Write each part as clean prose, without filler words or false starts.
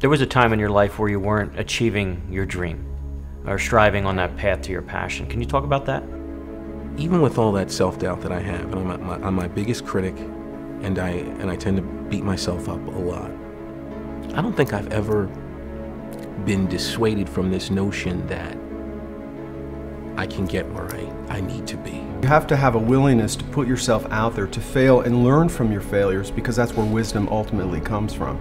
There was a time in your life where you weren't achieving your dream or striving on that path to your passion. Can you talk about that? Even with all that self-doubt that I have, and I'm my biggest critic, and I tend to beat myself up a lot, I don't think I've ever been dissuaded from this notion that I can get where I need to be. You have to have a willingness to put yourself out there, to fail and learn from your failures, because that's where wisdom ultimately comes from.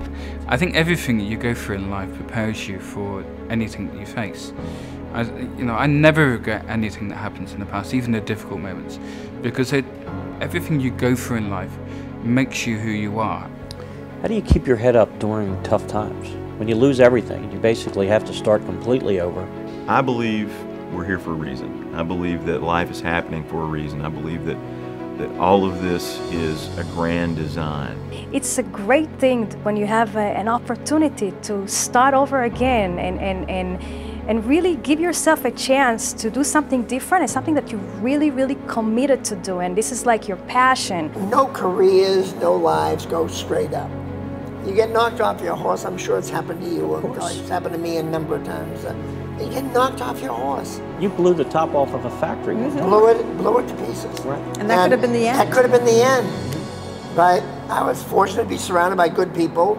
I think everything that you go through in life prepares you for anything that you face. I never regret anything that happens in the past, even the difficult moments, because everything you go through in life makes you who you are. How do you keep your head up during tough times? When you lose everything and you basically have to start completely over. I believe we're here for a reason. I believe that life is happening for a reason. I believe that all of this is a grand design. It's a great thing when you have an opportunity to start over again and really give yourself a chance to do something different and something that you're really, really committed to do. And this is like your passion. No careers, no lives go straight up. You get knocked off your horse. I'm sure it's happened to you. It's happened to me a number of times. You get knocked off your horse. You blew the top off of a factory. Blew it to pieces. Right. And that could have been the end. That could have been the end. But I was fortunate to be surrounded by good people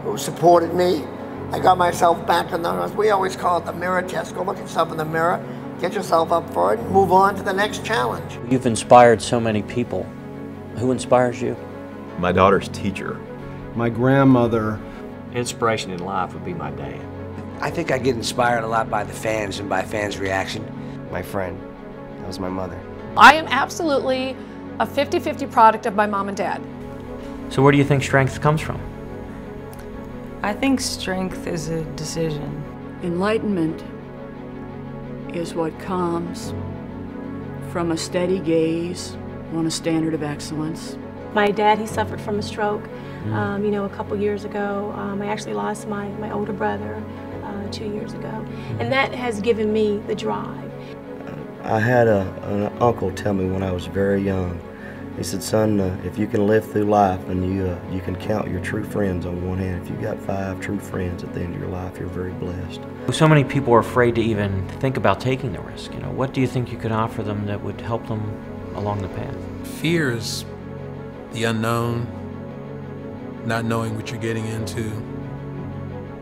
who supported me. I got myself back in the, we always call it the mirror test. Go look at yourself in the mirror, get yourself up for it, and move on to the next challenge. You've inspired so many people. Who inspires you? My daughter's teacher. My grandmother. Inspiration in life would be my dad. I think I get inspired a lot by the fans and by fans' reaction. My friend, that was my mother. I am absolutely a 50-50 product of my mom and dad. So where do you think strength comes from? I think strength is a decision. Enlightenment is what comes from a steady gaze on a standard of excellence. My dad, he suffered from a stroke, a couple years ago. I actually lost my older brother 2 years ago, and that has given me the drive. I had an uncle tell me when I was very young. He said, son, if you can live through life and you can count your true friends on one hand, if you got 5 true friends at the end of your life, you're very blessed. So many people are afraid to even think about taking the risk. What do you think you could offer them that would help them along the path? Fear is the unknown, not knowing what you're getting into.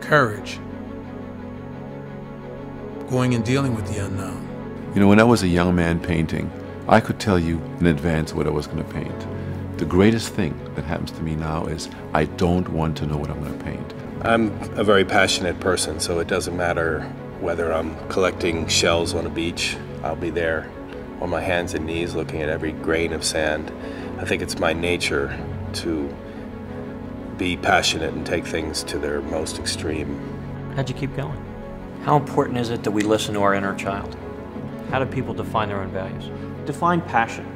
Courage, going and dealing with the unknown. When I was a young man painting, I could tell you in advance what I was going to paint. The greatest thing that happens to me now is I don't want to know what I'm going to paint. I'm a very passionate person, so it doesn't matter whether I'm collecting shells on a beach. I'll be there on my hands and knees looking at every grain of sand. I think it's my nature to be passionate and take things to their most extreme. How'd you keep going? How important is it that we listen to our inner child? How do people define their own values? Define passion.